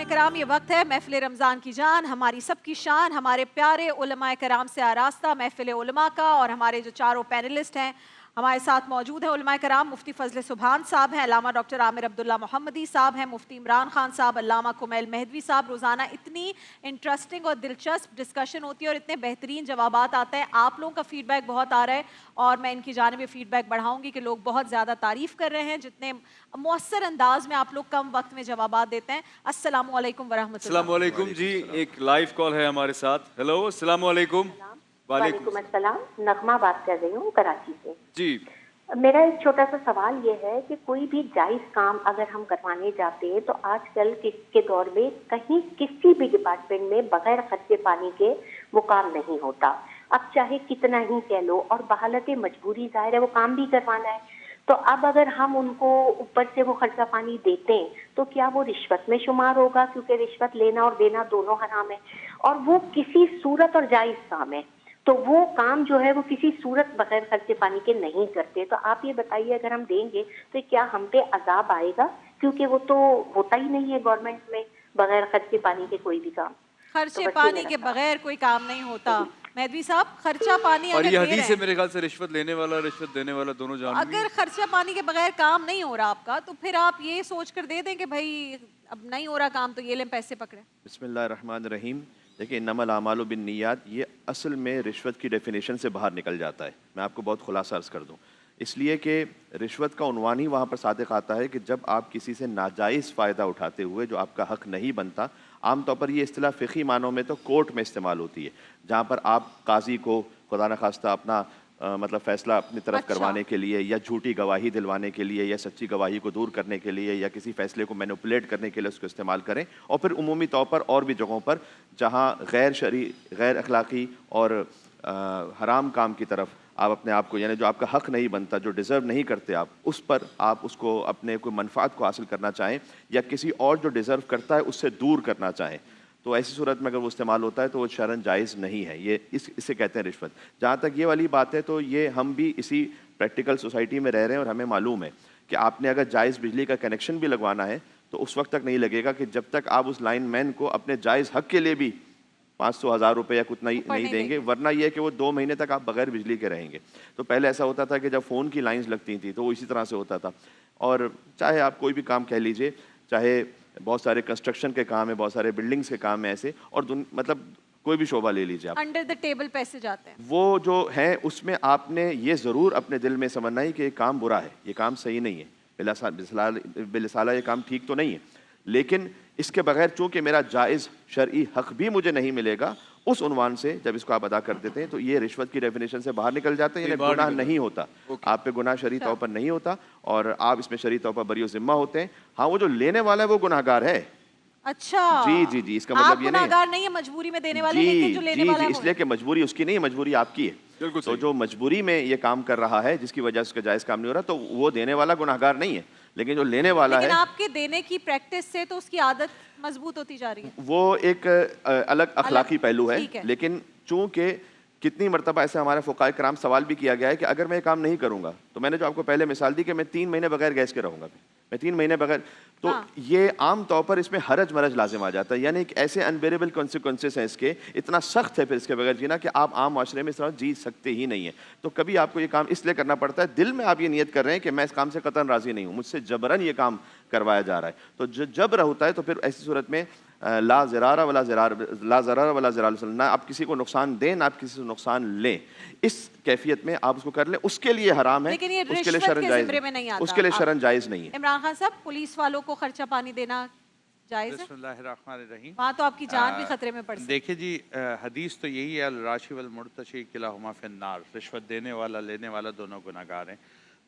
کرام یہ وقت ہے محفل رمضان کی جان، ہماری سب کی شان، ہمارے پیارے علماء کرام سے آراستہ محفل علماء کا، اور ہمارے جو چاروں پینلسٹ ہیں ہمارے ساتھ موجود ہیں علماء کرام. مفتی فضل سبحان صاحب ہیں، علامہ ڈاکٹر عامر عبداللہ محمدی صاحب ہیں، مفتی عمران خان صاحب، علامہ کمیل مہدوی صاحب. روزانہ اتنی انٹرسٹنگ اور دلچسپ ڈسکشن ہوتی ہے اور اتنے بہترین جوابات آتے ہیں. آپ لوگوں کا فیڈ بیک بہت آ رہا ہے اور میں ان کی جانب فیڈ بیک بڑھاؤں گی کہ لوگ بہت زیادہ تعریف کر رہے ہیں جتنے مؤثر انداز میں آپ لوگ کم وقت میں جوابات دیتے ہیں. السلام علیکم ورحمۃ اللہ. السلام علیکم جی. ایک لائیو کال ہے ہمارے ساتھ. ہیلو، السلام علیکم. وعلیکم السلام. نغمہ بات کر رہی ہوں کراچی سے. جی. میرا ایک چھوٹا سا سوال یہ ہے کہ کوئی بھی جائز کام اگر ہم کروانے جاتے ہیں تو آج کل کے دور میں کہیں کسی بھی ڈپارٹمنٹ میں بغیر خرچے پانی کے وہ کام نہیں ہوتا. اب چاہے کتنا ہی کہہ لو، اور بحالت مجبوری ظاہر ہے وہ کام بھی کروانا ہے. تو اب اگر ہم ان کو اوپر سے وہ خرچہ پانی دیتے ہیں تو کیا وہ رشوت میں شمار ہوگا؟ کیونکہ رشوت لینا اور دینا دونوں حرام ہے، اور وہ کسی صورت اور جائز کام ہے. تو وہ کام جو ہے وہ کسی صورت بغیر خرچے پانی کے نہیں کرتے. تو آپ یہ بتائیے اگر ہم دیں گے تو کیا ہم پہ عذاب آئے گا؟ کیونکہ وہ تو ہوتا ہی نہیں ہے گورنمنٹ میں بغیر خرچے پانی کے کوئی بھی کام. خرچے پانی کے بغیر کوئی کام نہیں ہوتا. مہدوی صاحب، خرچہ پانی اور اگر یہ دے رہے حدیث ہے ہیں، میرے خیال سے رشوت لینے والا رشوت دینے والا دونوں جانیں گے. اگر خرچہ پانی کے بغیر کام نہیں ہو رہا آپ کا تو پھر آپ یہ سوچ کر دے دیں کہ بھائی اب نہیں ہو رہا کام تو یہ لیں پیسے پکڑیں. بسم اللہ الرحمن الرحیم. دیکھیں، انما الاعمال بالنیات یہ اصل میں رشوت کی ڈیفینیشن سے باہر نکل جاتا ہے. میں آپ کو بہت خلاصہ عرض کر دوں، اس لیے کہ رشوت کا عنوان ہی وہاں پر صادق آتا ہے کہ جب آپ کسی سے ناجائز فائدہ اٹھاتے ہوئے جو آپ کا حق نہیں بنتا. عام طور پر یہ اصطلاح فقہی معنوں میں تو کورٹ میں استعمال ہوتی ہے، جہاں پر آپ قاضی کو خدا نخواستہ اپنا مطلب فیصلہ اپنی طرف کروانے کے لیے، یا جھوٹی گواہی دلوانے کے لیے، یا سچی گواہی کو دور کرنے کے لیے، یا کسی فیصلے کو مینوپولیٹ کرنے کے لیے اس کو استعمال کریں. اور پھر عمومی طور پر اور بھی جگہوں پر جہاں غیر شرعی، غیر اخلاقی اور حرام کام کی طرف آپ اپنے آپ کو، یعنی جو آپ کا حق نہیں بنتا، جو ڈیزرو نہیں کرتے آپ، اس پر آپ اس کو اپنے کوئی منفعت کو حاصل کرنا چاہیں، یا کسی اور جو ڈیزرو کرتا ہے اس سے دور کرنا چاہیں، تو ایسی صورت میں اگر وہ استعمال ہوتا ہے تو وہ شرعاً جائز نہیں ہے. یہ اسے کہتے ہیں رشوت. جہاں تک یہ والی بات ہے تو یہ ہم بھی اسی پریکٹیکل سوسائٹی میں رہ رہے ہیں، اور ہمیں معلوم ہے کہ آپ نے اگر جائز بجلی کا کنیکشن بھی لگوانا ہے تو اس وقت تک نہیں لگے گا کہ جب تک آپ اس لائن مین کو اپنے جائز حق کے لیے بھی 500,000 روپے یا کچھ نہیں دیں گے، ورنہ یہ کہ وہ 2 مہینے تک آپ بغیر بجلی کے رہیں گے. تو پہلے ایسا ہوتا تھا کہ جب فون کی لائنز لگتی تھیں تو وہ اسی طرح سے ہوتا تھا. اور چاہے آپ کوئی بھی کام کہہ لیجئے، چاہے بہت سارے کنسٹرکشن کے کام ہیں، بہت سارے بلڈنگز کے کام ہیں ایسے، اور مطلب کوئی بھی شعبہ لے لیجیے آپ، انڈر دا ٹیبل پیسے جاتے ہیں. وہ جو ہیں اس میں آپ نے یہ ضرور اپنے دل میں سمجھنا ہے کہ یہ کام برا ہے، یہ کام صحیح نہیں ہے، بالصالح یہ کام ٹھیک تو نہیں ہے. لیکن اس کے بغیر چونکہ میرا جائز شرعی حق بھی مجھے نہیں ملے گا، اس عنوان سے جب اس کو آپ ادا کر دیتے ہیں تو یہ رشوت کی ڈیفینیشن سے باہر نکل جاتے ہیں. یعنی گناہ نہیں ہوتا، آپ پہ گناہ شرعی طور پر نہیں ہوتا، اور آپ اس میں شرعی طور پر بری و ذمہ ہوتے ہیں. ہاں، وہ جو لینے والا ہے وہ گناہ گار ہے. اچھا، جی اس کا مطلب یہ نہیں ہے گناہگار نہیں ہے مجبوری میں دینے والے، لیکن جو لینے والا ہے اس لیے کہ مجبوری اس کی نہیں ہے، مجبوری آپ کی ہے. تو جو مجبوری میں یہ کام کر رہا ہے جس کی وجہ سے اس کا جائز کام نہیں ہو رہا، تو وہ دینے والا گناہگار نہیں ہے. لیکن جو لینے والا ہے، لیکن آپ کے دینے کی پریکٹس سے تو اس کی عادت مضبوط ہوتی جا رہی ہے. وہ ایک الگ اخلاقی پہلو ہے. لیکن چونکہ کتنی مرتبہ ایسے ہمارے فقہاء کرام سوال بھی کیا گیا ہے کہ اگر میں یہ کام نہیں کروں گا، تو میں نے جو آپ کو پہلے مثال دی کہ میں 3 مہینے بغیر گیس کے رہوں گا، میں 3 مہینے بغیر، تو یہ عام طور پر اس میں حرج مرج لازم آ جاتا ہے. یعنی ایک ایسے انبیریبل کانسیکوینسز ہیں اس کے، اتنا سخت ہے پھر اس کے بغیر جینا کہ آپ عام معاشرے میں اس طرح جی سکتے ہی نہیں ہیں. تو کبھی آپ کو یہ کام اس لیے کرنا پڑتا ہے، دل میں آپ یہ نیت کر رہے ہیں کہ میں اس کام سے قطعاً راضی نہیں ہوں، مجھ سے جبراً یہ کام کروایا جا رہا ہے. تو جو جبر ہوتا ہے تو پھر ایسی صورت میں لا ضرار ولا ضرار، نہ آپ کسی کو نقصان دیں نہ آپ کسی سے نقصان لیں. اس کیفیت میں آپ اس کو کر لیں، اس کے لیے حرام ہے، لیکن یہ اس کے لیے رشوت شرعاً کے جائز زمرے میں نہیں آتا. اس کے لیے شرعاً جائز نہیں ہے. عمران خان صاحب، پولیس والوں کو خرچہ پانی دینا جائز ہے؟ بسم اللہ الرحمن الرحیم. وہاں تو آپ کی جان بھی خطرے میں پڑ سکتی. دیکھیں جی، حدیث تو یہی ہے، الراشی والمرتشی کلاہما فی النار، رشوت دینے والا لینے والا دونوں گناہگار ہیں.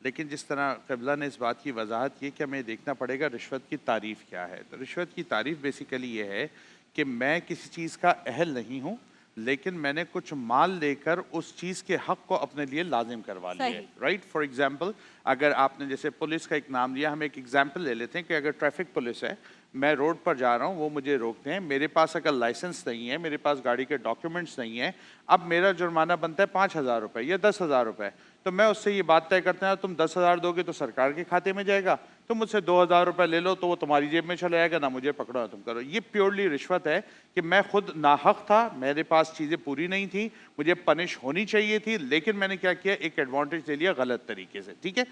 لیکن جس طرح قبلہ نے اس بات کی وضاحت کی کہ ہمیں دیکھنا پڑے گا رشوت کی تعریف کیا ہے. تو رشوت کی تعریف بیسیکلی یہ ہے کہ میں کسی چیز کا اہل نہیں ہوں، لیکن میں نے کچھ مال لے کر اس چیز کے حق کو اپنے لیے لازم کروا لیا ہے. رائٹ، فار ایگزامپل اگر آپ نے جیسے پولیس کا ایک نام لیا، ہم ایک ایگزامپل لے لیتے ہیں کہ اگر ٹریفک پولیس ہے، میں روڈ پر جا رہا ہوں، وہ مجھے روکتے ہیں، میرے پاس اگر لائسنس نہیں ہے، میرے پاس گاڑی کے ڈاکیومنٹس نہیں ہیں، اب میرا جرمانہ بنتا ہے 5,000 روپے یا 10,000 روپے. تو میں اس سے یہ بات طے کرتا ہوں تم 10,000 دو گے تو سرکار کے کھاتے میں جائے گا, تم مجھ سے 2,000 روپے لے لو تو وہ تمہاری جیب میں چلا جائے گا, نہ مجھے پکڑو نہ تم کرو. یہ پیورلی رشوت ہے کہ میں خود ناحق تھا, میرے پاس چیزیں پوری نہیں تھیں, مجھے پنش ہونی چاہیے تھی, لیکن میں نے کیا کیا, ایک ایڈوانٹیج لے لیا غلط طریقے سے. ٹھیک ہے.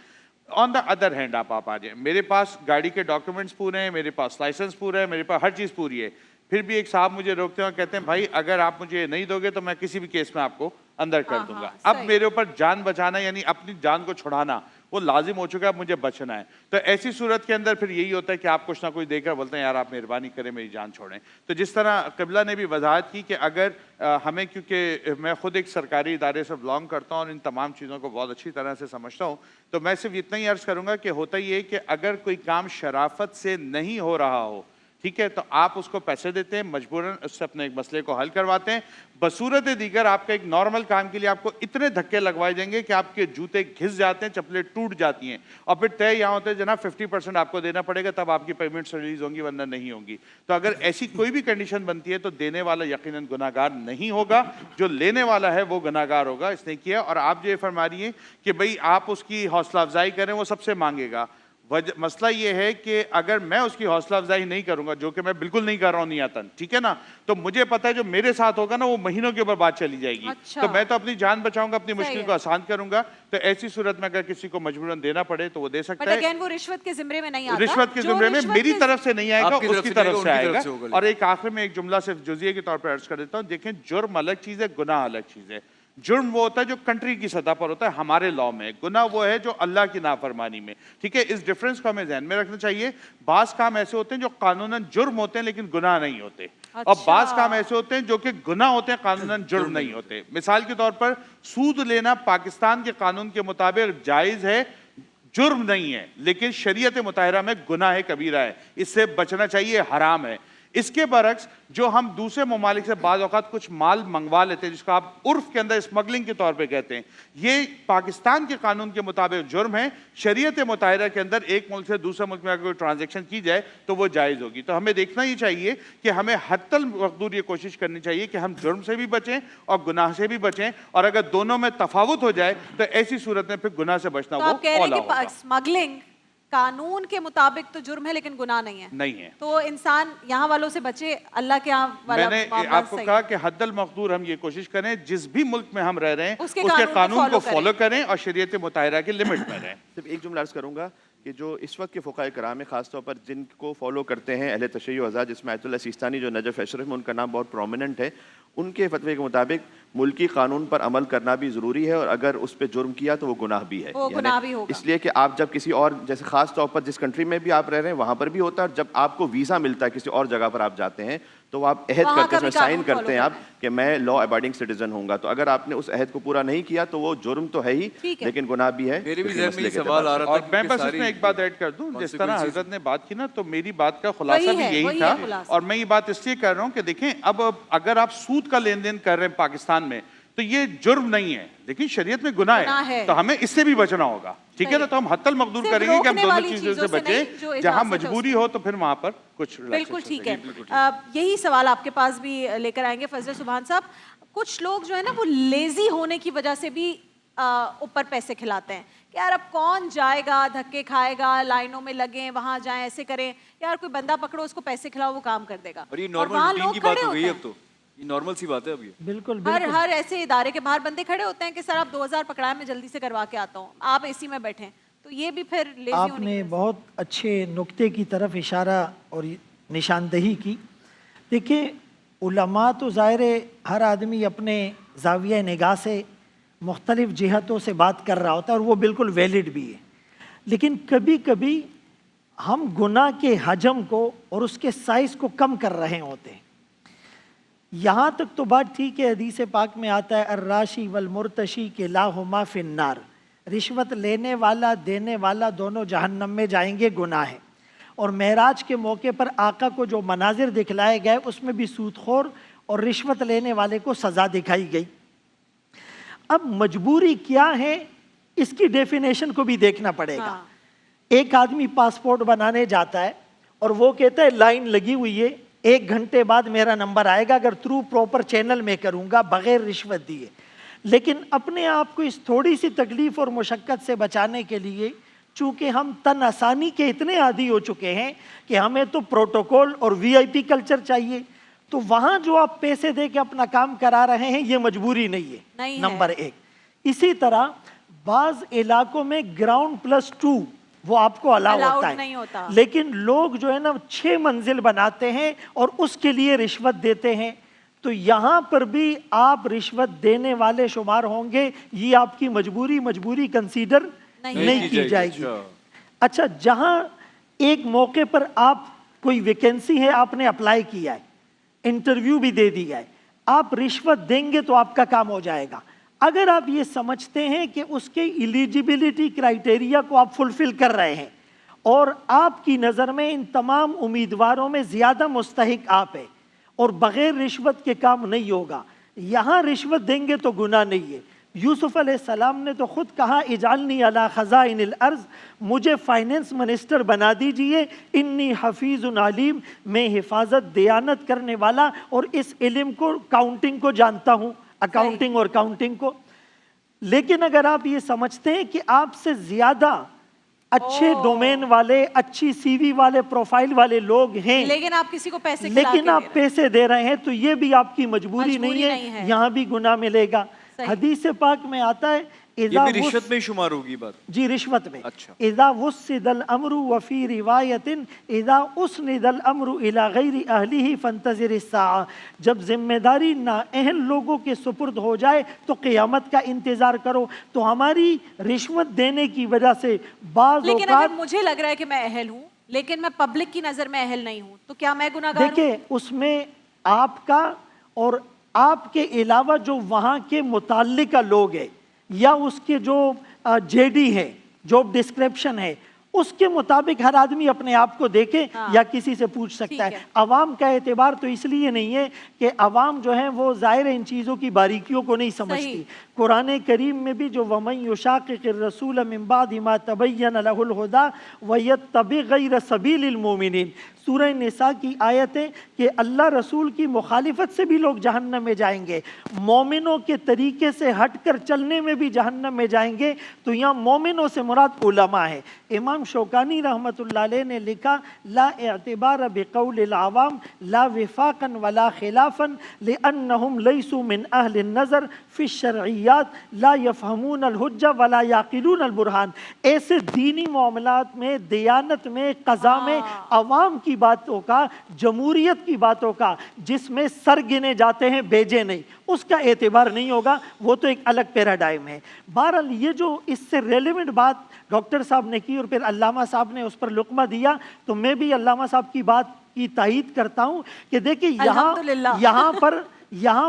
آن دا ادر ہینڈ آپ آ جائیں, میرے پاس گاڑی کے ڈاکیومنٹس پورے ہیں, میرے پاس لائسنس پورا ہے, میرے پاس ہر چیز پوری ہے, پھر بھی ایک صاحب مجھے روکتے ہیں اور کہتے ہیں بھائی اگر آپ مجھے نہیں دو گے تو میں کسی بھی کیس میں آپ کو اندر کر دوں گا. اب میرے اوپر جان بچانا یعنی اپنی جان کو چھڑانا وہ لازم ہو چکا ہے, مجھے بچنا ہے. تو ایسی صورت کے اندر پھر یہی ہوتا ہے کہ آپ کچھ نہ کچھ دے کر بولتے ہیں یار آپ مہربانی کریں میری جان چھوڑیں. تو جس طرح قبلہ نے بھی وضاحت کی کہ اگر ہمیں, کیونکہ میں خود ایک سرکاری ادارے سے بلانگ کرتا ہوں اور ان تمام چیزوں کو بہت اچھی طرح سے سمجھتا ہوں, تو میں صرف اتنا ہی عرض کروں گا کہ ہوتا یہ کہ اگر کوئی کام شرافت سے نہیں ہو رہا ہو, ٹھیک ہے, تو آپ اس کو پیسے دیتے ہیں, مجبوراً اس سے اپنے ایک مسئلے کو حل کرواتے ہیں. بصورت دیگر آپ کا ایک نارمل کام کے لیے آپ کو اتنے دھکے لگوائے جائیں گے کہ آپ کے جوتے گھس جاتے ہیں, چپلیں ٹوٹ جاتی ہیں, اور پھر طے یہاں ہوتا ہے جناب 50% آپ کو دینا پڑے گا تب آپ کی پیمنٹس ریلیز ہوں گی, ورنہ نہیں ہوں گی. تو اگر ایسی کوئی بھی کنڈیشن بنتی ہے تو دینے والا یقیناً گناہ گار نہیں ہوگا, جو لینے والا ہے وہ گناہ گار ہوگا. اس نے کیا, اور آپ جو یہ فرما رہی ہیں کہ بھئی آپ اس کی حوصلہ افزائی کریں, وہ سب سے مانگے گا. مسئلہ یہ ہے کہ اگر میں اس کی حوصلہ افزائی نہیں کروں گا, جو کہ میں بالکل نہیں کر رہا ہوں نیاتاً, ٹھیک ہے نا, تو مجھے پتا ہے جو میرے ساتھ ہوگا نا وہ مہینوں کے اوپر بات چلی جائے گی. تو میں تو اپنی جان بچاؤں گا, اپنی مشکل کو آسان کروں گا. تو ایسی صورت میں اگر کسی کو مجبوراً دینا پڑے تو وہ دے سکتا ہے. وہ رشوت کے زمرے میں نہیں آتا, رشوت کے زمرے میں میری طرف سے نہیں آئے گا, اس کی طرف سے آئے گا. اور ایک آخر میں ایک جملہ صرف جزیے کے طور پر عرض کر دیتا ہوں. دیکھیں, جرم الگ چیز ہے, گناہ الگ چیز ہے. جرم وہ ہوتا ہے جو کنٹری کی سطح پر ہوتا ہے, ہمارے لاء میں. گناہ وہ ہے جو اللہ کی نافرمانی میں. ٹھیک ہے, اس ڈفرنس کو ہمیں ذہن میں رکھنا چاہیے. بعض کام ایسے ہوتے ہیں جو قانوناً جرم ہوتے ہیں لیکن گناہ نہیں ہوتے, اور بعض کام ایسے ہوتے ہیں جو کہ گناہ ہوتے ہیں, قانوناً جرم نہیں ہوتے. مثال کے طور پر سود لینا پاکستان کے قانون کے مطابق جائز ہے, جرم نہیں ہے, لیکن شریعت مطہرہ میں گناہ کبیرہ ہے, اس سے بچنا چاہیے, حرام ہے. اس کے برعکس جو ہم دوسرے ممالک سے بعض اوقات کچھ مال منگوا لیتے ہیں, جس کو آپ عرف کے اندر اسمگلنگ کے طور پہ کہتے ہیں, یہ پاکستان کے قانون کے مطابق جرم ہے. شریعت مطہرہ کے اندر ایک ملک سے دوسرے ملک میں اگر کوئی ٹرانزیکشن کی جائے تو وہ جائز ہوگی. تو ہمیں دیکھنا یہ چاہیے کہ ہمیں حتی المقدور یہ کوشش کرنی چاہیے کہ ہم جرم سے بھی بچیں اور گناہ سے بھی بچیں, اور اگر دونوں میں تفاوت ہو جائے تو ایسی صورت میں پھر گناہ سے بچنا وہ اولا ہوگا. اسمگلنگ قانون کے مطابق تو جرم ہے لیکن گناہ نہیں ہے. نہیں ہے. تو انسان یہاں والوں سے بچے, اللہ کے یہاں والا میں نے آپ کو کہا کہ حد المقدور ہم یہ کوشش کریں جس بھی ملک میں ہم رہ رہے ہیں اس کے قانون کو فالو کریں اور شریعت مطہرہ کی لمٹ میں رہیں. صرف ایک جملہ عرض کروں گا کہ جو اس وقت کے فقہاء کرام ہیں, خاص طور پر جن کو فالو کرتے ہیں اہل تشیع و حضرات, جس میں آیت اللہ سیستانی جو نجف اشرف میں ان کا نام بہت پرومیننٹ ہے, ان کے فتوے کے مطابق ملکی قانون پر عمل کرنا بھی ضروری ہے, اور اگر اس پہ جرم کیا تو وہ گناہ بھی ہے. اس لیے کہ آپ جب کسی اور, جیسے خاص طور پر جس کنٹری میں بھی آپ رہ رہے ہیں وہاں پر بھی ہوتا ہے, اور جب آپ کو ویزا ملتا ہے کسی اور جگہ پر آپ جاتے ہیں تو آپ عہد کرتے ہیں, اس میں سائن کرتے ہیں آپ کہ میں لا ابائڈنگ سٹیزن ہوں گا. تو اگر آپ نے اس عہد کو پورا نہیں کیا تو وہ جرم تو ہے ہی لیکن گناہ بھی ہے. میرے بھی ذہن میں یہ سوال آ رہا تھا, اور میں بس اس میں ایک بات ایڈ کر دوں, جس طرح حضرت نے بات کی نا, تو میری بات کا خلاصہ بھی یہی تھا. اور میں یہ بات اس لیے کر رہا ہوں کہ دیکھیں, اب اگر آپ سود کا لین دین کر رہے ہیں پاکستان میں تو یہ جرم نہیں ہے, لیکن شریعت میں گناہ ہے, تو ہمیں اس سے بھی بچنا ہوگا. ٹھیک ہے نا, تو ہم حتی المقدور کریں گے کہ ہم دونوں چیزوں سے بچیں, جہاں مجبوری ہو تو پھر وہاں پر کچھ بالکل ٹھیک ہے. یہی سوال آپ کے پاس بھی لے کر آئیں گے فضل سبحان صاحب. کچھ لوگ جو ہے نا وہ لیزی ہونے کی وجہ سے بھی اوپر پیسے کھلاتے ہیں کہ یار اب کون جائے گا, دھکے کھائے گا, لائنوں میں لگیں, وہاں جائیں, ایسے کریں, یار کوئی بندہ پکڑو اس کو پیسے کھلاؤ وہ کام کر دے گا. اور یہ نارمل روٹین کی بات ہو گئی, اب تو یہ نارمل سی بات ہے. اب یہ بالکل ہر ایسے ادارے کے باہر بندے کھڑے ہوتے ہیں کہ سر آپ 2000 پکڑائیں, میں جلدی سے کروا کے آتا ہوں, آپ اے سی میں بیٹھیں. تو یہ بھی پھر لیزی ہونے. آپ نے بہت اچھے نقطے کی طرف اشارہ اور نشاندہی کی. دیکھیں, علماء تو ظاہر ہر آدمی اپنے زاویہ نگاہ سے مختلف جہتوں سے بات کر رہا ہوتا ہے, اور وہ بالکل ویلڈ بھی ہے. لیکن کبھی کبھی ہم گناہ کے حجم کو اور اس کے سائز کو کم کر رہے ہوتے ہیں. یہاں تک تو بات ٹھیک ہے, حدیث پاک میں آتا ہے الراشی والمرتشی کلاہما فی النار, رشوت لینے والا دینے والا دونوں جہنم میں جائیں گے, گناہ ہے. اور معراج کے موقع پر آقا کو جو مناظر دکھلائے گئے اس میں بھی سود خور اور رشوت لینے والے کو سزا دکھائی گئی. اب مجبوری کیا ہے اس کی ڈیفینیشن کو بھی دیکھنا پڑے گا. ایک آدمی پاسپورٹ بنانے جاتا ہے اور وہ کہتا ہے لائن لگی ہوئی ہے, 1 گھنٹے بعد میرا نمبر آئے گا, اگر تھرو پراپر چینل میں کروں گا بغیر رشوت دیے. لیکن اپنے آپ کو اس تھوڑی سی تکلیف اور مشقت سے بچانے کے لیے چونکہ ہم تن آسانی کے اتنے عادی ہو چکے ہیں کہ ہمیں تو پروٹوکول اور وی آئی پی کلچر چاہیے، تو وہاں جو آپ پیسے دے کے اپنا کام کرا رہے ہیں یہ مجبوری نہیں ہے، نمبر ایک۔ اسی طرح بعض علاقوں میں گراؤنڈ پلس 2 وہ آپ کو الاؤ ہوتا ہے، لیکن لوگ جو ہے نا 6 منزل بناتے ہیں اور اس کے لیے رشوت دیتے ہیں، تو یہاں پر بھی آپ رشوت دینے والے شمار ہوں گے، یہ آپ کی مجبوری کنسیڈر نہیں کی جائے گی۔ اچھا، جہاں ایک موقع پر آپ کوئی ویکنسی ہے، آپ نے اپلائی کیا ہے، انٹرویو بھی دے دیا ہے، آپ رشوت دیں گے تو آپ کا کام ہو جائے گا۔ اگر آپ یہ سمجھتے ہیں کہ اس کے ایلیجیبلٹی کرائیٹیریا کو آپ فلفل کر رہے ہیں اور آپ کی نظر میں ان تمام امیدواروں میں زیادہ مستحق آپ ہیں اور بغیر رشوت کے کام نہیں ہوگا، یہاں رشوت دیں گے تو گناہ نہیں ہے۔ یوسف علیہ السلام نے تو خود کہا اجعلنی علی خزائن الارض، مجھے فائنینس منسٹر بنا دیجئے، انی حفیظ علیم، میں حفاظت دیانت کرنے والا اور اس علم کو کاؤنٹنگ کو جانتا ہوں، اکاؤنٹنگ اور کاؤنٹنگ کو۔ لیکن اگر آپ یہ سمجھتے ہیں کہ آپ سے زیادہ اچھے ڈومین والے، اچھی سی وی والے، پروفائل والے لوگ ہیں، لیکن آپ کسی کو پیسے لیکن آپ پیسے دے رہے ہیں، تو یہ بھی آپ کی مجبوری نہیں ہے، یہاں بھی گناہ ملے گا۔ حدیث پاک میں آتا ہے یہ بھی رشوت میں شمار ہوگی بات؟ جی رشوت میں۔ اچھا، اذا وسد الامر وفی روایت اذا اسند الامر الى غیر اہلہ فانتظر الساعہ، جب ذمہ داری نااہل لوگوں کے سپرد ہو جائے تو قیامت کا انتظار کرو۔ تو ہماری رشوت دینے کی وجہ سے بعض اوقات، لیکن اگر مجھے لگ رہا ہے کہ میں اہل ہوں لیکن میں پبلک کی نظر میں اہل نہیں ہوں تو کیا میں گناہگار ہوں؟ دیکھیں اس میں آپ کا اور آپ کے علاوہ جو وہاں کے متعلقہ لوگ ہیں یا اس کے جو جے ڈی ہے، جاب ڈسکرپشن ہے، اس کے مطابق ہر آدمی اپنے آپ کو دیکھے یا کسی سے پوچھ سکتا ہے۔ عوام کا اعتبار تو اس لیے نہیں ہے کہ عوام جو ہے وہ ظاہر ان چیزوں کی باریکیوں کو نہیں سمجھتی۔ قرآن کریم میں بھی جو وَمَن يُشَاقِقِ الرَّسُولَ مِن بَعْدِ مَا تَبَيَّنَ لَهُ الْهُدَىٰ وَيَتَّبِعْ غَيْرَ سَبِيلِ الْمُؤْمِنِينَ، سورہ نساء کی آیتیں کہ اللہ رسول کی مخالفت سے بھی لوگ جہنم میں جائیں گے، مومنوں کے طریقے سے ہٹ کر چلنے میں بھی جہنم میں جائیں گے۔ تو یہاں مومنوں سے مراد علماء ہے۔ امام شوکانی رحمۃ اللہ علیہ نے لکھا لا اعتبار بقول العوام لا وفاقا ولا خلافا لأنهم ليسوا من اہل النظر فی الشرعیات لا يفهمون الحجہ ولا يعقلون البرہان۔ ایسے دینی معاملات میں، دیانت میں، قضا میں عوام کی باتوں کا، جمہوریت کی باتوں کا جس میں سر گنے جاتے ہیں بیجے نہیں، اس کا اعتبار نہیں ہوگا، وہ تو ایک الگ پیراڈائم ہے۔ بہرحال یہ جو اس سے ریلیونٹ بات ڈاکٹر صاحب نے کی اور پھر علامہ صاحب نے اس پر لقمہ دیا، تو میں بھی علامہ صاحب کی بات کی تائید کرتا ہوں کہ دیکھیں یہاں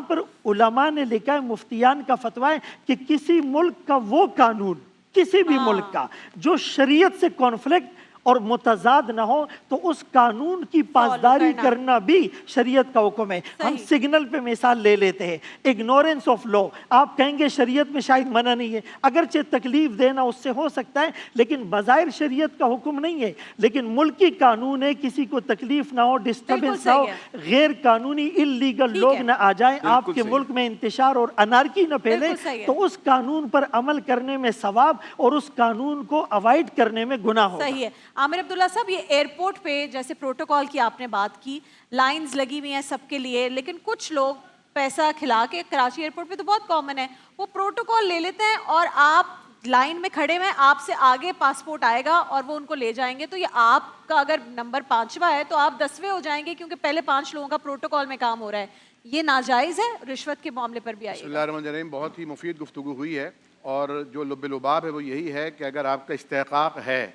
پر علماء نے لکھا ہے، مفتیان کا فتویٰ ہے کہ کسی ملک کا وہ قانون، کسی بھی ملک کا جو شریعت سے کانفلکٹ اور متضاد نہ ہو تو اس قانون کی پاسداری کرنا بھی شریعت کا حکم ہے۔ ہم سگنل پہ مثال لے لیتے ہیں، اگنورنس آف لا، آپ کہیں گے شریعت میں شاید منع نہیں ہے، اگرچہ تکلیف دینا اس سے ہو سکتا ہے لیکن بظاہر شریعت کا حکم نہیں ہے، لیکن ملکی قانون ہے، کسی کو تکلیف نہ ہو، ڈسٹربنس نہ ہو، غیر قانونی اللیگل لوگ نہ آ جائیں، آپ کے ملک میں انتشار اور انارکی نہ پھیلے، تو اس قانون پر عمل کرنے میں ثواب اور اس قانون کو اوائڈ کرنے میں گناہ ہوگا۔ صحیح ہے۔ عامر عبداللہ صاحب، یہ ایئرپورٹ پہ جیسے پروٹوکول کی آپ نے بات کی، لائنز لگی ہوئی ہیں سب کے لیے، لیکن کچھ لوگ پیسہ کھلا کے، کراچی ایئرپورٹ پہ تو بہت کامن ہے، وہ پروٹوکول لے لیتے ہیں اور آپ لائن میں کھڑے ہوئے ہیں، آپ سے آگے پاسپورٹ آئے گا اور وہ ان کو لے جائیں گے، تو یہ آپ کا اگر نمبر 5واں ہے تو آپ 10ویں ہو جائیں گے کیونکہ پہلے 5 لوگوں کا پروٹوکول میں کام ہو رہا ہے۔ یہ ناجائز ہے؟ رشوت کے معاملے پر بھی آئیے۔ بسم اللہ الرحمن الرحیم، بہت ہی مفید گفتگو ہوئی ہے، اور جو لب لباب ہے وہ یہی ہے کہ اگر آپ کا استحقاق ہے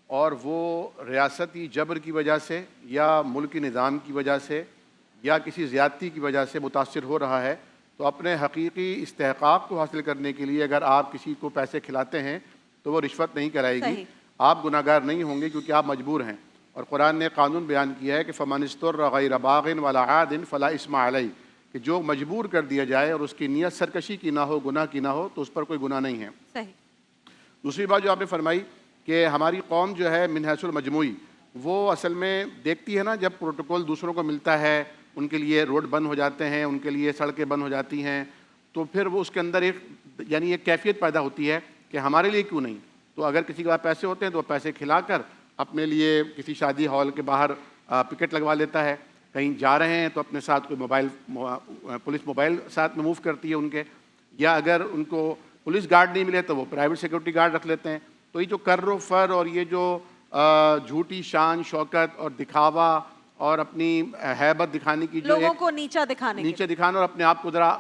اور وہ ریاستی جبر کی وجہ سے یا ملکی نظام کی وجہ سے یا کسی زیادتی کی وجہ سے متاثر ہو رہا ہے، تو اپنے حقیقی استحقاق کو حاصل کرنے کے لیے اگر آپ کسی کو پیسے کھلاتے ہیں تو وہ رشوت نہیں کرائے گی، آپ گناہ گار نہیں ہوں گے کیونکہ آپ مجبور ہیں۔ اور قرآن نے قانون بیان کیا ہے کہ فَمَنِ اسْتُرَّ غَيْرَ بَاغٍ وَلَا عَادٍ فَلَا إِثْمَ عَلَيْهِ، کہ جو مجبور کر دیا جائے اور اس کی نیت سرکشی کی نہ ہو، گناہ کی نہ ہو، تو اس پر کوئی گناہ نہیں ہے۔ صحیح۔ دوسری بات جو آپ نے فرمائی کہ ہماری قوم جو ہے من حیث المجموعی، وہ اصل میں دیکھتی ہے نا، جب پروٹوکول دوسروں کو ملتا ہے ان کے لیے روڈ بند ہو جاتے ہیں، ان کے لیے سڑکیں بند ہو جاتی ہیں، تو پھر وہ اس کے اندر ایک یعنی ایک کیفیت پیدا ہوتی ہے کہ ہمارے لیے کیوں نہیں. تو اگر کسی کے پاس پیسے ہوتے ہیں تو وہ پیسے کھلا کر اپنے لیے کسی شادی ہال کے باہر پکٹ لگوا لیتا ہے. کہیں جا رہے ہیں تو اپنے ساتھ کوئی موبائل پولیس موبائل ساتھ میں موو کرتی ہے ان کے, یا اگر ان کو پولیس گارڈ نہیں ملے تو وہ پرائیویٹ سیکورٹی گارڈ رکھ لیتے ہیں. تو یہ جو کر و فر اور یہ جو جھوٹی شان شوکت اور دکھاوا اور اپنی ہیبت دکھانے کی جو لوگوں کو نیچا دکھانا اور اپنے آپ کو ذرا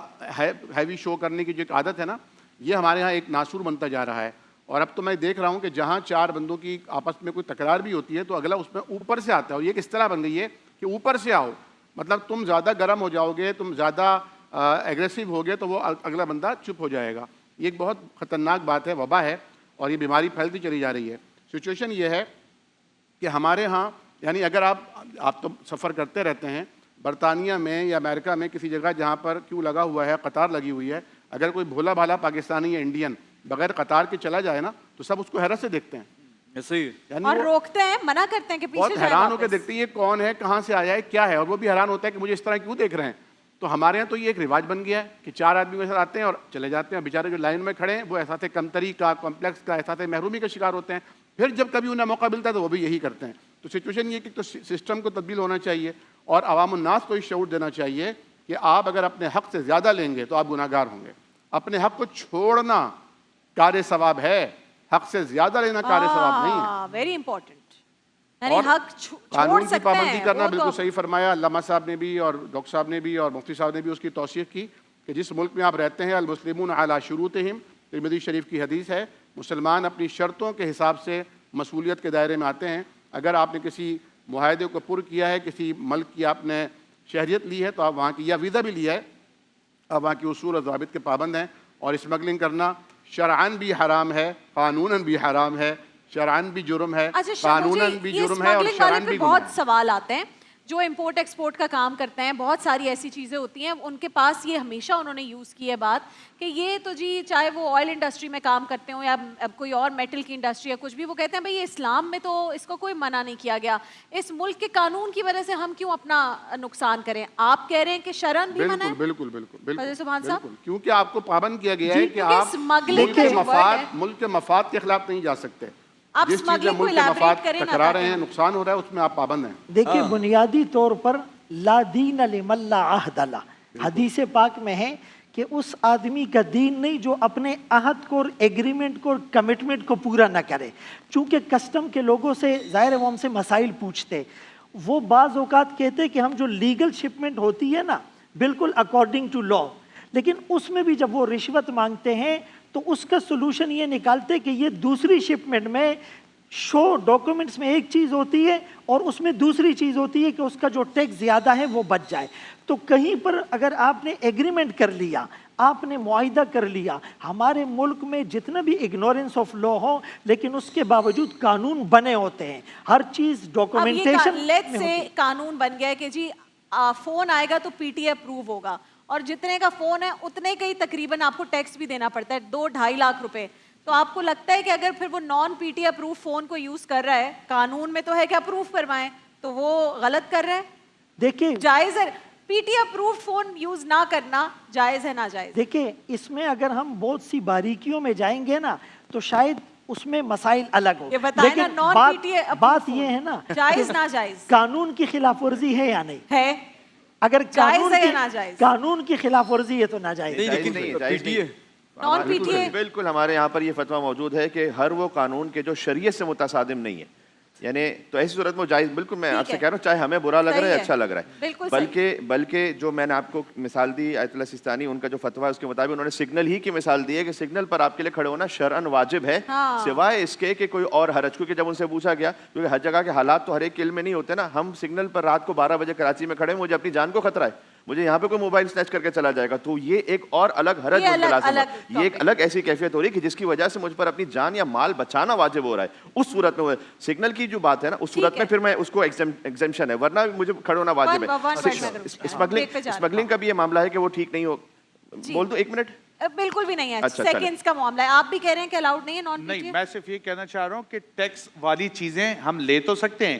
ہیوی شو کرنے کی جو ایک عادت ہے نا, یہ ہمارے ہاں ایک ناسور بنتا جا رہا ہے. اور اب تو میں دیکھ رہا ہوں کہ جہاں چار بندوں کی آپس میں کوئی تکرار بھی ہوتی ہے تو اگلا اس میں اوپر سے آتا ہے. اور یہ کس طرح بن گئی ہے کہ اوپر سے آؤ, مطلب تم زیادہ گرم ہو جاؤ گے, تم زیادہ ایگریسو ہو گے تو وہ اگلا بندہ چپ ہو جائے گا. یہ ایک بہت خطرناک بات ہے, وبا ہے, اور یہ بیماری پھیلتی چلی جا رہی ہے. سچویشن یہ ہے کہ ہمارے ہاں یعنی اگر آپ تو سفر کرتے رہتے ہیں, برطانیہ میں یا امریکہ میں کسی جگہ جہاں پر کیوں لگا ہوا ہے, قطار لگی ہوئی ہے, اگر کوئی بھولا بھالا پاکستانی یا انڈین بغیر قطار کے چلا جائے نا تو سب اس کو حیرت سے دیکھتے ہیں, ایسے ہی یعنی اور وہ روکتے ہیں, منع کرتے ہیں کہ پیچھے بہت جائیں حیران ہو کے واپس. دیکھتے ہیں یہ کون ہے, کہاں سے آیا ہے, کیا ہے, اور وہ بھی حیران ہوتا ہے کہ مجھے اس طرح کیوں دیکھ رہے ہیں. تو ہمارے یہاں تو یہ ایک رواج بن گیا ہے کہ چار آدمی کے ساتھ آتے ہیں اور چلے جاتے ہیں. بیچارے جو لائن میں کھڑے ہیں وہ احساس کمتری کا, کمپلیکس کا, احساس محرومی کا شکار ہوتے ہیں. پھر جب کبھی انہیں موقع ملتا ہے تو وہ بھی یہی کرتے ہیں. تو سچویشن یہ کہ تو سسٹم کو تبدیل ہونا چاہیے اور عوام الناس کو یہ شعور دینا چاہیے کہ آپ اگر اپنے حق سے زیادہ لیں گے تو آپ گناہ گار ہوں گے. اپنے حق کو چھوڑنا کار ثواب ہے, حق سے زیادہ لینا کار ثواب نہیں ہے. ویری امپورٹنٹ, یعنی اور حق چھوڑ قانون کی سکتے پابندی ہیں کرنا وہ بالکل تو صحیح فرمایا. علامہ صاحب نے بھی اور ڈاکٹر صاحب نے بھی اور مفتی صاحب نے بھی اس کی توثیق کی کہ جس ملک میں آپ رہتے ہیں المسلمون علی شروطہم, ترمذی شریف کی حدیث ہے, مسلمان اپنی شرطوں کے حساب سے مسئولیت کے دائرے میں آتے ہیں. اگر آپ نے کسی معاہدے کو پر کیا ہے, کسی ملک کی آپ نے شہریت لی ہے تو آپ وہاں کی یا ویزا بھی لیا ہے, آپ وہاں کی اصول اور ضوابط کے پابند ہیں. اور اسمگلنگ کرنا شرعاً بھی حرام ہے, قانوناً بھی حرام ہے, شرعاً بھی جرم ہے, قانوناً بھی جرم ہے اور شرعاً بھی گناہ ہے. بہت سوال آتے ہیں جو امپورٹ ایکسپورٹ کا کام کرتے ہیں, بہت ساری ایسی چیزیں ہوتی ہیں ان کے پاس, یہ ہمیشہ انہوں نے یوز کی ہے بات کہ یہ تو جی چاہے وہ آئل انڈسٹری میں کام کرتے ہوں یا اب کوئی اور میٹل کی انڈسٹری یا کچھ بھی, وہ کہتے ہیں بھئی یہ اسلام میں تو اس کو کوئی منع نہیں کیا گیا, اس ملک کے قانون کی وجہ سے ہم کیوں اپنا نقصان کریں. آپ کہہ رہے ہیں کہ شرعن بھی منع ہے. بالکل بالکل بالکل سبحان صاحب, بالکل, کیونکہ آپ کو پابند کیا گیا ہے کہ کیونکہ آپ smuggling کا جو word ہے, ملک کے مفاد کے خلاف نہیں جا سکتے. آپ جس چیز میں smuggling کو ملک کے مفاد elaborate کریں نا ٹکرا رہے تاکہ ہیں, نقصان ہو رہا ہے, اس میں آپ پابند ہیں. دیکھیے بنیادی طور پر لا دین لمن لا عہد له, حدیث پاک میں ہے کہ اس آدمی کا دین نہیں جو اپنے عہد کو اور ایگریمنٹ کو اور کمٹمنٹ کو پورا نہ کرے. چونکہ کسٹم کے لوگوں سے ظاہر ہے وہ ہم سے مسائل پوچھتے, وہ بعض اوقات کہتے کہ ہم جو لیگل شپمنٹ ہوتی ہے نا بالکل اکارڈنگ ٹو لا, لیکن اس میں بھی جب وہ رشوت مانگتے ہیں تو اس کا سلوشن یہ نکالتے کہ یہ دوسری شپمنٹ میں شو ڈاکومنٹس میں ایک چیز ہوتی ہے اور اس میں دوسری چیز ہوتی ہے کہ اس کا جو ٹیکس زیادہ ہے وہ بچ جائے. تو کہیں پر اگر آپ نے ایگریمنٹ کر لیا, آپ نے معاہدہ کر لیا, ہمارے ملک میں جتنا بھی اگنورنس آف لا ہو لیکن اس کے باوجود قانون بنے ہوتے ہیں, ہر چیز ڈاکومنٹیشن لیٹ سے قانون بن گیا ہے کہ جی فون آئے گا تو پی ٹی اے اپروو ہوگا, اور جتنے کا فون ہے اتنے کا ہی تقریباً آپ کو ٹیکس بھی دینا پڑتا ہے, 2-2.5 لاکھ روپے. تو آپ کو لگتا ہے کہ اگر پھر وہ naan P T approve phone کو یوز کر رہا ہے, قانون میں تو ہے کہ اپروو کروائیں, تو وہ غلط کر رہا ہے. دیکھیں جائز ہے P T approve phone use نہ کرنا, جائز ہے ناجائز؟ دیکھیں اس میں اگر ہم بہت سی باریکیوں میں جائیں گے نا تو شاید اس میں مسائل الگ ہو, یہ بتائیں نا, لیکن نان پی ٹی بات یہ ہے نا جائز ناجائز قانون کی خلاف ورزی ہے یا نہیں ہے, اگر جائز ہے یا ناجائز؟ قانون کی خلاف ورزی ہے تو ناجائز. نان پی ٹی اے بالکل ہمارے یہاں پر یہ فتویٰ موجود ہے کہ ہر وہ قانون کے جو شریعت سے متصادم نہیں ہے, یعنی تو ایسی صورت میں جائز, بالکل میں آپ سے کہہ رہا ہوں, چاہے ہمیں برا لگ رہا ہے اچھا لگ رہا ہے, بلکہ جو میں نے آپ کو مثال دی آیت اللہ سستانی, ان کا جو فتویٰ ہے اس کے مطابق انہوں نے سگنل ہی کی مثال دی ہے کہ سگنل پر آپ کے لیے کھڑے ہونا شرعاً واجب ہے, سوائے اس کے کہ کوئی اور حرج. کیونکہ جب ان سے پوچھا گیا, کیونکہ ہر جگہ کے حالات تو ہر ایک علم میں نہیں ہوتے نا, ہم سگنل پر رات کو 12 بجے کراچی میں کھڑے ہیں, مجھے اپنی جان کو خطرہ ہے, مجھے یہاں پہ کوئی موبائل سنیچ کر کے چلا جائے گا, تو یہ ایک اور الگ حرج ملازم ہے, یہ ایک الگ ایسی کیفیت ہو رہی ہے کہ جس کی وجہ سے مجھ پر اپنی جان یا مال بچانا واجب ہو رہا ہے. اس صورت میں سگنل کی جو بات ہے نا, اس صورت میں پھر میں اس کو ایگزمپشن ہے, ورنہ مجھے کھڑے ہونا واجب ہے. اسمگلنگ کا بھی یہ معاملہ ہے کہ وہ ٹھیک نہیں ہو. بول دو 1 منٹ. بالکل بھی نہیں ہے, سیکنڈز کا معاملہ ہے. آپ بھی کہہ رہے ہیں کہ الاؤڈ نہیں ہے نان پی ٹی اے؟ نہیں, میں صرف یہ کہنا چاہ رہا ہوں کہ ٹیکس والی چیزیں ہم لے تو سکتے ہیں,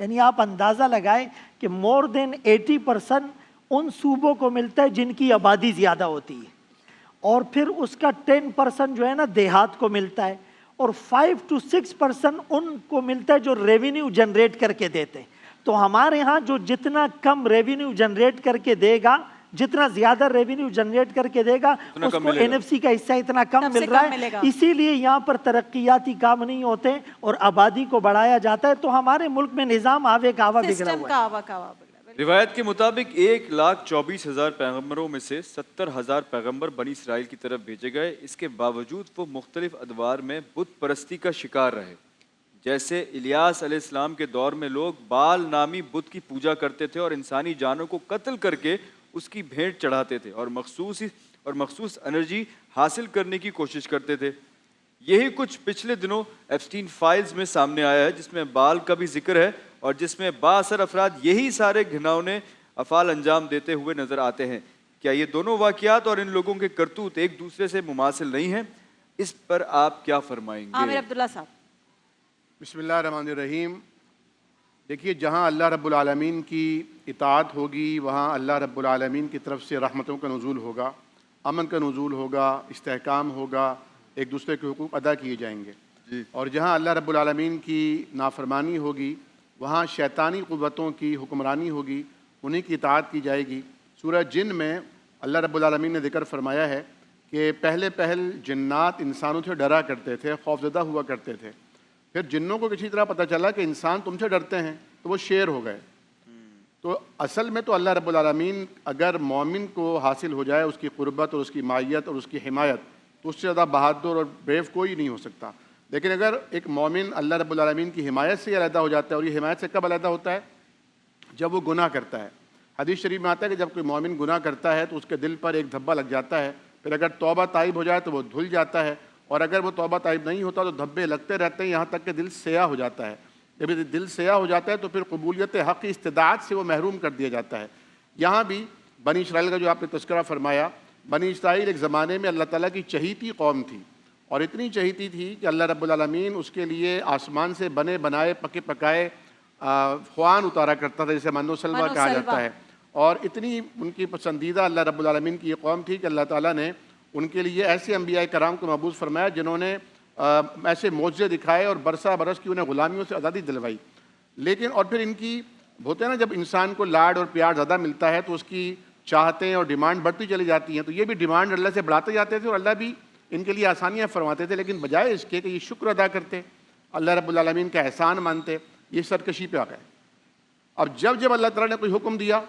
یعنی آپ اندازہ لگائیں کہ مور دین 80% ان صوبوں کو ملتا ہے جن کی آبادی زیادہ ہوتی ہے، اور پھر اس کا 10% جو ہے نا دیہات کو ملتا ہے، اور 5 to 6% ان کو ملتا ہے جو ریونیو جنریٹ کر کے دیتے ہیں۔ تو ہمارے ہاں جو جتنا کم ریونیو جنریٹ کر کے دے گا، جتنا زیادہ ریونیو جنریٹ کر کے دے گا، اس کو این ایف سی کا حصہ اتنا کم مل رہا ہے، اسی لیے یہاں پر ترقیاتی کام نہیں ہوتے اور آبادی کو بڑھایا جاتا ہے۔ تو ہمارے ملک میں نظام آوے کاوا بگڑا ہوا ہے۔ روایت کے مطابق 1,24,000 پیغمبروں میں سے 70,000 پیغمبر بنی اسرائیل کی طرف بھیجے گئے۔ اس کے باوجود وہ مختلف ادوار میں بت پرستی کا شکار رہے۔ جیسے الیاس علیہ السلام کے دور میں لوگ بال نامی بت کی پوجا کرتے تھے اور انسانی جانوں کو قتل کر کے اس کی بھیٹ چڑھاتے تھے اور مخصوص انرجی حاصل کرنے کی کوشش کرتے تھے۔ یہی کچھ پچھلے دنوں ایپسٹین فائلز میں سامنے آیا ہے، جس میں بال کا بھی ذکر ہے اور جس میں بااثر افراد یہی سارے گھناؤنے افعال انجام دیتے ہوئے نظر آتے ہیں۔ کیا یہ دونوں واقعات اور ان لوگوں کے کرتوت ایک دوسرے سے مماثل نہیں ہیں؟ اس پر آپ کیا فرمائیں گے؟ عامر عبداللہ صاحب۔ بسم اللہ الرحمن الرحیم۔ دیکھیے، جہاں اللہ رب العالمین کی اطاعت ہوگی وہاں اللہ رب العالمین کی طرف سے رحمتوں کا نزول ہوگا، امن کا نزول ہوگا، استحکام ہوگا، ایک دوسرے کے حقوق ادا کیے جائیں گے۔ اور جہاں اللہ رب العالمین کی نافرمانی ہوگی وہاں شیطانی قوتوں کی حکمرانی ہوگی، انہی کی اطاعت کی جائے گی۔ سورہ جن میں اللہ رب العالمین نے ذکر فرمایا ہے کہ پہل جنات انسانوں سے ڈرا کرتے تھے، خوفزدہ ہوا کرتے تھے، پھر جنوں کو کسی طرح پتہ چلا کہ انسان تم سے ڈرتے ہیں تو وہ شیر ہو گئے۔ تو اصل میں تو اللہ رب العالمین اگر مومن کو حاصل ہو جائے اس کی قربت اور اس کی معیت اور اس کی حمایت، تو اس سے زیادہ بہادر اور بریو کوئی نہیں ہو سکتا۔ لیکن اگر ایک مومن اللہ رب العالمین کی حمایت سے علیحدہ ہو جاتا ہے، اور یہ حمایت سے کب علیحدہ ہوتا ہے؟ جب وہ گناہ کرتا ہے۔ حدیث شریف میں آتا ہے کہ جب کوئی مومن گناہ کرتا ہے تو اس کے دل پر ایک دھبا لگ جاتا ہے، پھر اگر توبہ تائب ہو جائے تو وہ دھل جاتا ہے، اور اگر وہ توبہ تائب نہیں ہوتا تو دھبے لگتے رہتے ہیں یہاں تک کہ دل سیاہ ہو جاتا ہے۔ جب دل سیاہ ہو جاتا ہے تو پھر قبولیت حق کی استطاعت سے وہ محروم کر دیا جاتا ہے۔ یہاں بھی بنی اسرائیل کا جو آپ نے تذکرہ فرمایا، بنی اسرائیل ایک زمانے میں اللہ تعالیٰ کی چہیتی قوم تھی، اور اتنی چہیتی تھی کہ اللہ رب العالمین اس کے لیے آسمان سے بنے بنائے پکے پکائے خوان اتارا کرتا تھا، جسے من و سلوہ کہا جاتا ہے۔ اور اتنی ان کی پسندیدہ اللہ رب العالمین کی یہ قوم تھی کہ اللہ تعالیٰ نے ان کے لیے ایسے انبیاء کرام کو مبعوث فرمایا جنہوں نے ایسے معجزے دکھائے اور برسہ برس کی انہیں غلامیوں سے آزادی دلوائی۔ لیکن اور پھر ان کی ہوتے ہیں نا، جب انسان کو لاڈ اور پیار زیادہ ملتا ہے تو اس کی چاہتیں اور ڈیمانڈ بڑھتی چلی جاتی ہیں، تو یہ بھی ڈیمانڈ اللہ سے بڑھاتے جاتے تھے اور اللہ بھی ان کے لیے آسانیاں فرماتے تھے، لیکن بجائے اس کے کہ یہ شکر ادا کرتے، اللہ رب العالمین کا احسان مانتے، یہ سرکشی پہ آ گئے۔ اب جب اللہ تعالیٰ نے کوئی حکم دیا،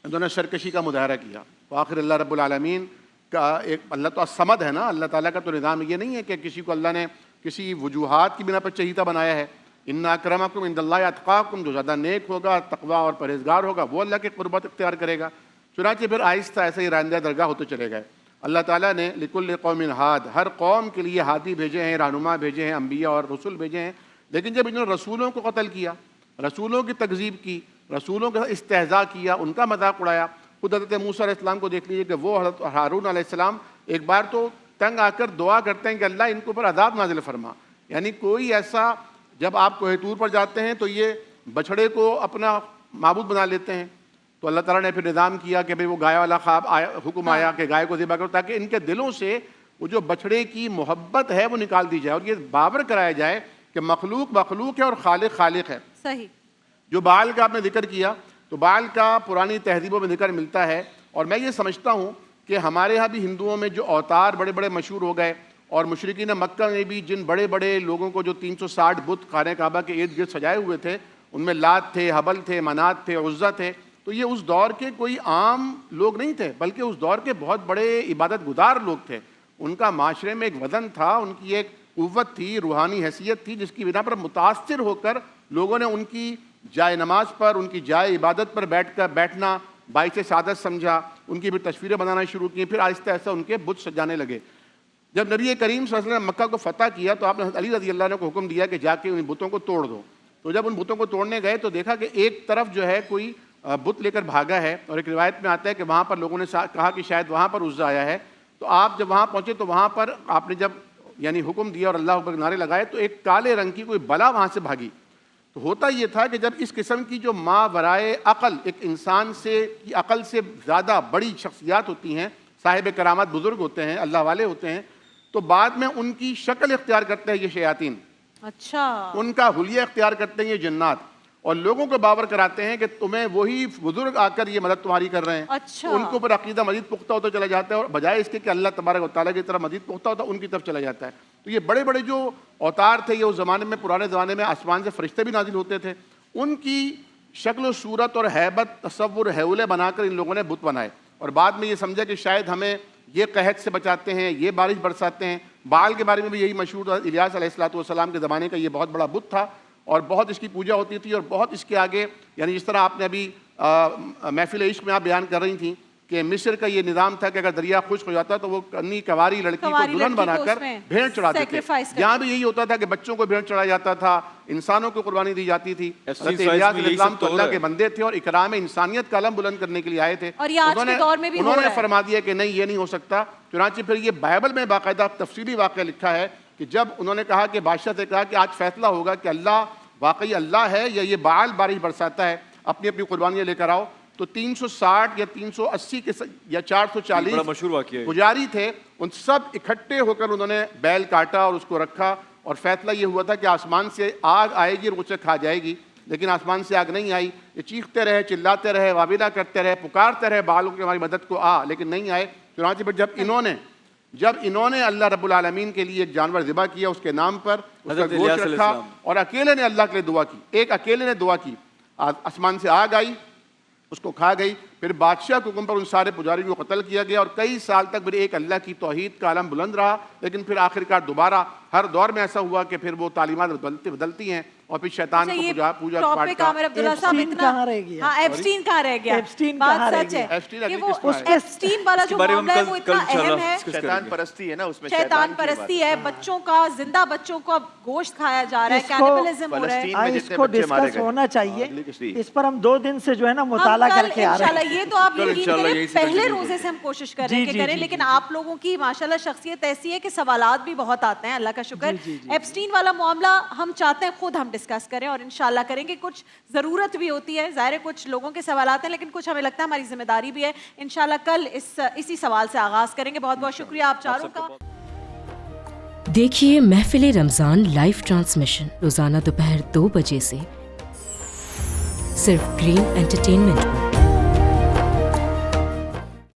انہوں نے سرکشی کا مظاہرہ کیا۔ تو آخر اللہ رب العالمین کا ایک، اللہ تو الصمد ہے نا، اللہ تعالیٰ کا تو نظام یہ نہیں ہے کہ کسی کو اللہ نے کسی وجوہات کی بنا پر چہیتا بنایا ہے۔ ان اکرمکم عند اللہ اتقاکم، جو زیادہ نیک ہوگا، تقوی اور پرہیزگار ہوگا، وہ اللہ کی قربت اختیار کرے گا۔ چنانچہ پھر آہستہ ایسے ہی راندہ درگاہ ہوتے چلے گئے۔ اللہ تعالیٰ نے لکل قوم ہاد، ہر قوم کے لیے ہادی بھیجے ہیں، رہنما بھیجے ہیں، انبیاء اور رسول بھیجے ہیں۔ لیکن جب انہوں نے رسولوں کو قتل کیا، رسولوں کی تکذیب کی، رسولوں کا استہزاء کیا، ان کا مذاق اڑایا، خود حضرت موسیٰ علیہ السلام کو دیکھ لیجیے کہ وہ حضرت ہارون علیہ السلام ایک بار تو تنگ آ کر دعا کرتے ہیں کہ اللہ ان کے اوپر عذاب نازل فرما۔ یعنی کوئی ایسا، جب آپ کوہ طور پر جاتے ہیں تو یہ بچھڑے کو اپنا معبود بنا لیتے ہیں، تو اللہ تعالیٰ نے پھر نظام کیا کہ وہ گائے والا خواب آیا، حکم آیا کہ گائے کو ذبح کرو، تاکہ ان کے دلوں سے وہ جو بچھڑے کی محبت ہے وہ نکال دی جائے، اور یہ باور کرایا جائے کہ مخلوق مخلوق ہے اور خالق خالق ہے۔ صحیح۔ جو بال کا آپ نے ذکر کیا، تو بال کا پرانی تہذیبوں میں ذکر ملتا ہے، اور میں یہ سمجھتا ہوں کہ ہمارے ہاں بھی ہندوؤں میں جو اوتار بڑے بڑے مشہور ہو گئے، اور مشرکین مکہ نے بھی جن بڑے بڑے لوگوں کو جو 360 بت خانہ کعبہ کے ارد گرد سجائے ہوئے تھے، ان میں لات تھے، حبل تھے، منات تھے، عزا تھے، تو یہ اس دور کے کوئی عام لوگ نہیں تھے، بلکہ اس دور کے بہت بڑے عبادت گزار لوگ تھے۔ ان کا معاشرے میں ایک وزن تھا، ان کی ایک قوت تھی، روحانی حیثیت تھی، جس کی بنا پر متاثر ہو کر لوگوں نے ان کی جائے نماز پر، ان کی جائے عبادت پر بیٹھنا باعث سعادت سمجھا، ان کی بھی تصویریں بنانا شروع کی، پھر آہستہ آہستہ ان کے بت سجانے لگے۔ جب نبی کریم صلی اللہ علیہ وسلم نے مکہ کو فتح کیا تو آپ نے علی رضی اللہ عنہ کو حکم دیا کہ جا کے ان بتوں کو توڑ دو۔ تو جب ان بتوں کو توڑنے گئے تو دیکھا کہ ایک طرف جو ہے کوئی بت لے کر بھاگا ہے، اور ایک روایت میں آتا ہے کہ وہاں پر لوگوں نے کہا کہ شاید وہاں پر عزا آیا ہے۔ تو آپ جب وہاں پہنچے تو وہاں پر آپ نے جب یعنی حکم دیا اور اللہ اکبر نعرے لگائے، تو ایک کالے رنگ کی کوئی بلا وہاں سے بھاگی۔ تو ہوتا یہ تھا کہ جب اس قسم کی جو ماورائے عقل ایک انسان سے کی عقل سے زیادہ بڑی شخصیات ہوتی ہیں، صاحب کرامات بزرگ ہوتے ہیں، اللہ والے ہوتے ہیں، تو بعد میں ان کی شکل اختیار کرتے ہیں یہ شیاطین، اچھا، ان کا حلیہ اختیار کرتے ہیں یہ جنات، اور لوگوں کو باور کراتے ہیں کہ تمہیں وہی بزرگ آ کر یہ مدد تمہاری کر رہے ہیں. اچھا. ان کے اوپر عقیدہ مزید پختہ ہوتا چلا جاتا ہے، اور بجائے اس کے کہ اللہ تبارک و تعالیٰ کی طرف مزید پختہ ہوتا ہے ان کی طرف چلا جاتا ہے. تو یہ بڑے بڑے جو اوتار تھے، یہ اس زمانے میں، پرانے زمانے میں آسمان سے فرشتے بھی نازل ہوتے تھے، ان کی شکل و صورت اور ہیبت، تصور، ہیولے بنا کر ان لوگوں نے بت بنائے، اور بعد میں یہ سمجھا کہ شاید ہمیں یہ قحط سے بچاتے ہیں، یہ بارش برساتے ہیں. بال کے بارے میں بھی یہی مشہور تھا، الیاس علیہ السلام کے زمانے کا یہ بہت بڑا بت تھا، اور بہت اس کی پوجا ہوتی تھی، اور بہت اس کے آگے، یعنی جس طرح آپ نے ابھی محفل عشق میں آپ بیان کر رہی تھیں کہ مصر کا یہ نظام تھا کہ اگر دریا خشک ہو جاتا تو وہ کنی کواری لڑکی کو دلہن بنا کر بھیڑ چڑھاتے تھے. یہاں بھی یہی ہوتا تھا کہ بچوں کو بھیڑ چڑھایا جاتا تھا، انسانوں کو قربانی دی جاتی تھی. حضرت الیاس علیہ السلام تو اللہ کے بندے تھے اور اکرام انسانیت کا علم بلند کرنے کے لیے آئے تھے. انہوں نے فرما دیا کہ نہیں، یہ نہیں ہو سکتا. چنانچہ پھر یہ بائبل میں باقاعدہ تفصیلی واقعہ لکھا ہے کہ جب انہوں نے کہا کہ بادشاہ سے کہا کہ آج فیصلہ ہوگا کہ اللہ واقعی اللہ ہے یا یہ بعال بارش برساتا ہے، اپنی اپنی قربانیاں لے کر آؤ. تو 360 یا 380 کے یا 440 پجاری تھے، ان سب اکٹھے ہو کر انہوں نے بیل کاٹا اور اس کو رکھا، اور فیصلہ یہ ہوا تھا کہ آسمان سے آگ آئے گی اور اسے کھا جائے گی. لیکن آسمان سے آگ نہیں آئی. یہ چیختے رہے، چلاتے رہے، وابلہ کرتے رہے، پکارتے رہے بالوں کی ہماری مدد کو آ، لیکن نہیں آئے. چنانچہ پھر جب انہوں نے اللہ رب العالمین کے لیے ایک جانور ذبح کیا اس کے نام پر، اس کا گوشت رکھا اور اکیلے نے اللہ کے لیے دعا کی، ایک اکیلے نے دعا کی، آسمان سے آگ آئی، اس کو کھا گئی. پھر بادشاہ کے حکم پر ان سارے پجاریوں کو قتل کیا گیا، اور کئی سال تک پھر ایک اللہ کی توحید کا علم بلند رہا. لیکن پھر آخرکار دوبارہ ہر دور میں ایسا ہوا کہ پھر وہ تعلیمات بدلتی ہیں، اور پھر شیطان کو پوجا پاٹ کا. ایپسٹین کہاں رہ گیا؟ ہاں، ایپسٹین کہاں رہ گیا؟ ایپسٹین بات کہاں رہ سچ ہے گیا؟ کہ وہ ایپسٹین والا جو معاملہ ہے وہ اتنا اہم ہے. شیطان پرستی ہے نا، اس میں شیطان پرستی ہے، بچوں کا، زندہ بچوں کا گوشت کھایا جا رہا ہے، کینیبلزم ہو رہا ہے. اس کو ڈسکس ہونا چاہیے. اس پر ہم 2 دن سے جو ہے نا مطالعہ کر کے آ رہے ہیں. یہ تو آپ یقین کریں پہلے روزے سے ہم کوشش کر رہے ہیں کہ کریں، لیکن آپ لوگوں کی ماشاءاللہ شخصیت ایسی ہے کہ سوالات بھی بہت آتے ہیں، اللہ کا شکر. ایپسٹین والا معاملہ ہم چاہتے ہیں خود ہم ڈسکس کریں، اور انشاءاللہ کریں گے. کچھ ضرورت بھی ہوتی ہے، ظاہر ہے کچھ لوگوں کے سوالات ہیں، لیکن کچھ ہمیں لگتا ہے ہماری ذمہ داری بھی ہے. انشاءاللہ کل اسی سوال سے آغاز کریں گے. بہت بہت شکریہ آپ چاروں کا. دیکھیے محفل رمضان لائیو ٹرانسمیشن روزانہ دوپہر 2 بجے سے صرف گرین انٹرٹینمنٹ پر.